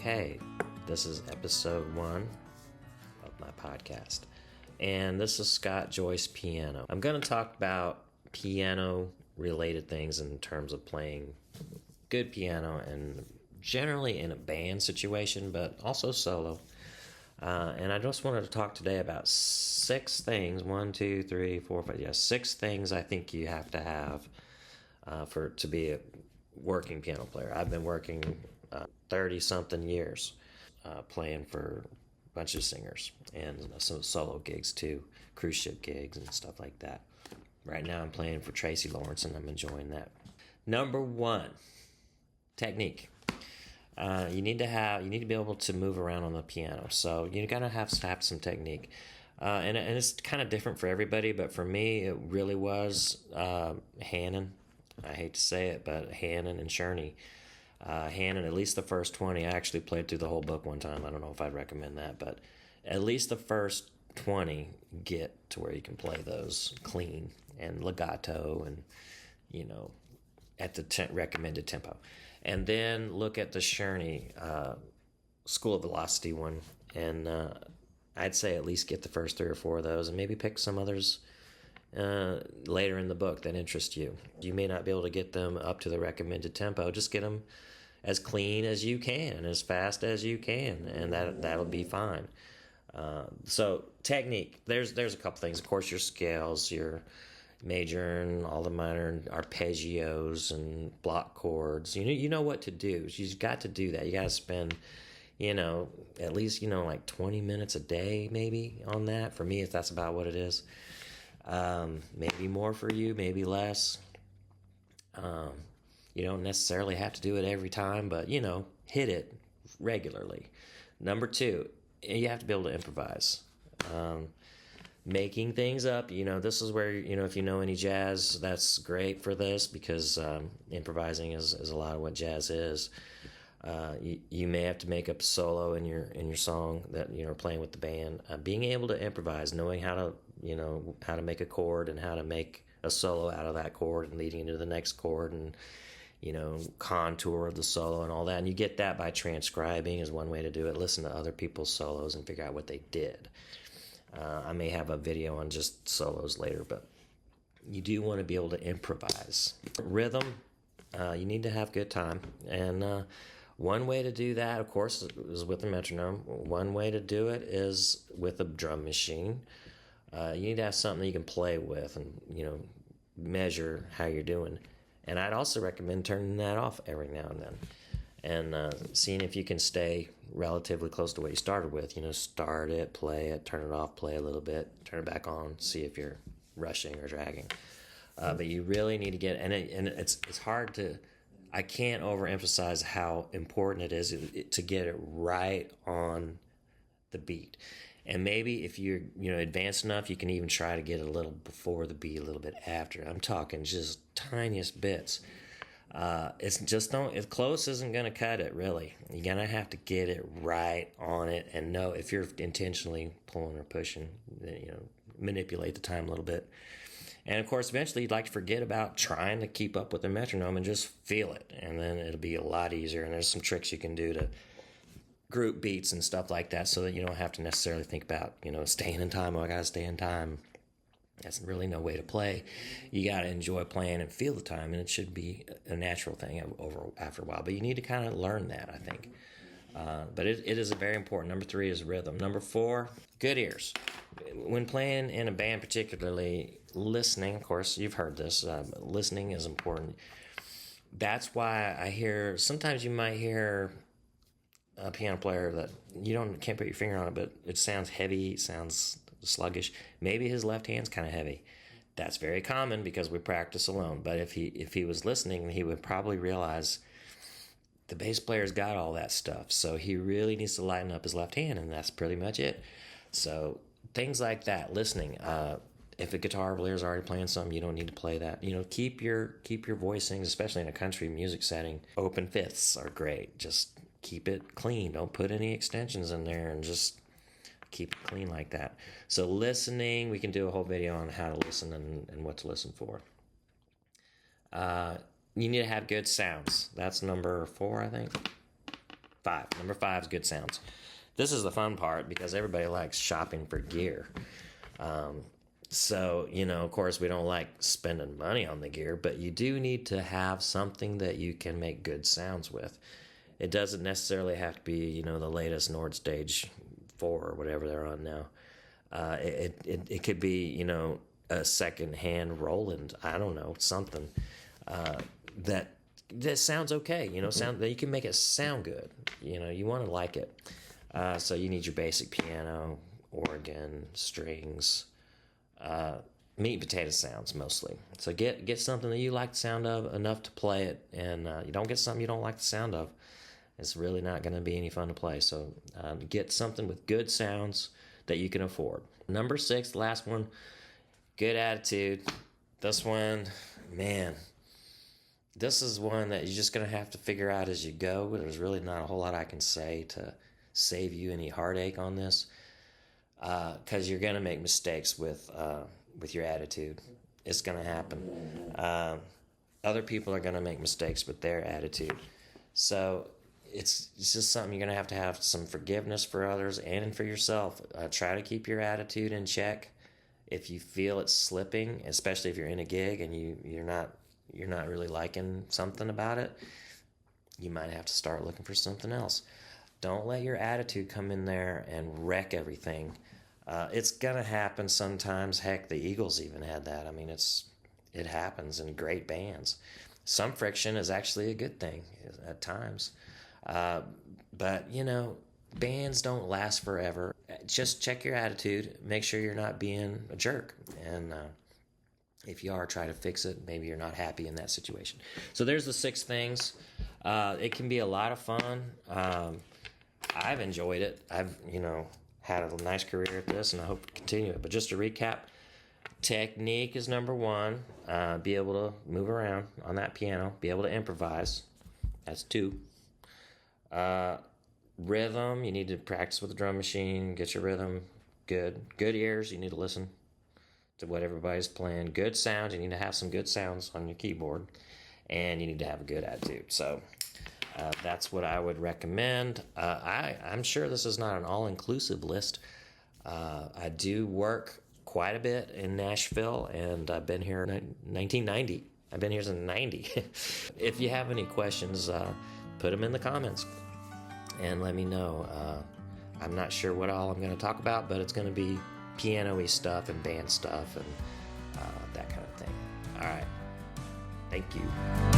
Okay, this is episode 1 of my podcast, and this is Scott Joyce Piano. I'm going to talk about piano-related things in terms of playing good piano and generally in a band situation, but also solo. And I just wanted to talk today about 6 things, 6 things I think you have to have to be a working piano player. I've been working 30-something years playing for a bunch of singers and some solo gigs too, cruise ship gigs and stuff like that. Right now I'm playing for Tracy Lawrence and I'm enjoying that. Number 1, technique. You need to be able to move around on the piano, so you gotta have some technique. And it's kind of different for everybody, but for me it really was Hannon. I hate to say it, but Hannon and Sherney. Hannon, at least the first 20. I actually played through the whole book one time. I don't know if I'd recommend that, but at least the first 20 get to where you can play those clean and legato and, at the recommended tempo. And then look at the Sherney School of Velocity one, and I'd say at least get the first 3 or 4 of those and maybe pick some others later in the book that interest you. You may not be able to get them up to the recommended tempo. Just get them as clean as you can, as fast as you can, and that'll be fine. So technique, there's a couple things. Of course, your scales, your major and all the minor arpeggios and block chords. You know what to do. You've got to do that. You got to spend at least like 20 minutes a day maybe on that. For me, if that's about what it is. Maybe more for you, maybe less. You don't necessarily have to do it every time, but hit it regularly. Number 2, you have to be able to improvise. Making things up, this is where, if you know any jazz, that's great for this, because improvising is a lot of what jazz is. You may have to make up a solo in your song that you're playing with the band. Being able to improvise, knowing how to make a chord and how to make a solo out of that chord and leading into the next chord and contour of the solo and all that. And you get that by transcribing is one way to do it. Listen to other people's solos and figure out what they did. I may have a video on just solos later, but you do want to be able to improvise. Rhythm, you need to have good time, and one way to do that, of course, is with a metronome. One way to do it is with a drum machine. You need to have something you can play with and, measure how you're doing. And I'd also recommend turning that off every now and then and seeing if you can stay relatively close to what you started with. Start it, play it, turn it off, play a little bit, turn it back on, see if you're rushing or dragging. But you really need to get, and it's hard to, I can't overemphasize how important it is to get it right on the beat. And maybe if you're advanced enough, you can even try to get a little before the beat, a little bit after. I'm talking just tiniest bits. It's just if close isn't going to cut it, really. You're going to have to get it right on it and know if you're intentionally pulling or pushing, manipulate the time a little bit. And of course, eventually you'd like to forget about trying to keep up with the metronome and just feel it. And then it'll be a lot easier. And there's some tricks you can do to group beats and stuff like that so that you don't have to necessarily think about, staying in time. Oh, I got to stay in time. That's really no way to play. You got to enjoy playing and feel the time, and it should be a natural thing after a while. But you need to kind of learn that, I think. But it is very important. Number 3 is rhythm. Number 4, good ears. When playing in a band, particularly listening, of course, you've heard this, listening is important. That's why sometimes you might hear a piano player that can't put your finger on it, but it sounds heavy, it sounds sluggish. Maybe his left hand's kind of heavy. That's very common because we practice alone. But if he was listening, he would probably realize the bass player's got all that stuff, so he really needs to lighten up his left hand, and that's pretty much it. So things like that, listening. If a guitar player is already playing something, you don't need to play that. Keep your voicings, especially in a country music setting. Open fifths are great. Just keep it clean. Don't put any extensions in there, and just keep it clean like that. So listening, we can do a whole video on how to listen and what to listen for. You need to have good sounds. That's number 4, I think. Number five is good sounds. This is the fun part because everybody likes shopping for gear. So, of course, we don't like spending money on the gear, but you do need to have something that you can make good sounds with. It doesn't necessarily have to be, the latest Nord Stage 4 or whatever they're on now. It could be, a second-hand Roland, I don't know, something that sounds okay, sound that you can make it sound good. You want to like it. So you need your basic piano, organ, strings, meat and potato sounds mostly. So get something that you like the sound of enough to play it, and you don't get something you don't like the sound of. It's really not going to be any fun to play. So get something with good sounds that you can afford. Number 6, the last one, good attitude. This one, man, this is one that you're just going to have to figure out as you go. There's really not a whole lot I can say to save you any heartache on this, because you're going to make mistakes with your attitude. It's going to happen. Other people are going to make mistakes with their attitude. So it's just something you're going to have some forgiveness for others and for yourself. Try to keep your attitude in check. If you feel it's slipping, especially if you're in a gig and you're not really liking something about it, you might have to start looking for something else. Don't let your attitude come in there and wreck everything. It's going to happen sometimes. Heck, the Eagles even had that. I mean, it happens in great bands. Some friction is actually a good thing at times. But, bands don't last forever. Just check your attitude. Make sure you're not being a jerk. And if you are, try to fix it. Maybe you're not happy in that situation. So there's the 6 things. It can be a lot of fun. I've enjoyed it. I've, had a nice career at this, and I hope to continue it. But just to recap, technique is number 1. Be able to move around on that piano. Be able to improvise. That's 2. Rhythm, you need to practice with the drum machine. Get your rhythm good. Good ears, you need to listen to what everybody's playing. Good sounds, you need to have some good sounds on your keyboard. And you need to have a good attitude. So that's what I would recommend. I'm sure this is not an all-inclusive list. I do work quite a bit in Nashville, and I've been here in 1990. I've been here since 90. If you have any questions, put them in the comments and let me know. I'm not sure what all I'm going to talk about, but it's going to be piano-y stuff and band stuff and that kind of thing. All right. Thank you.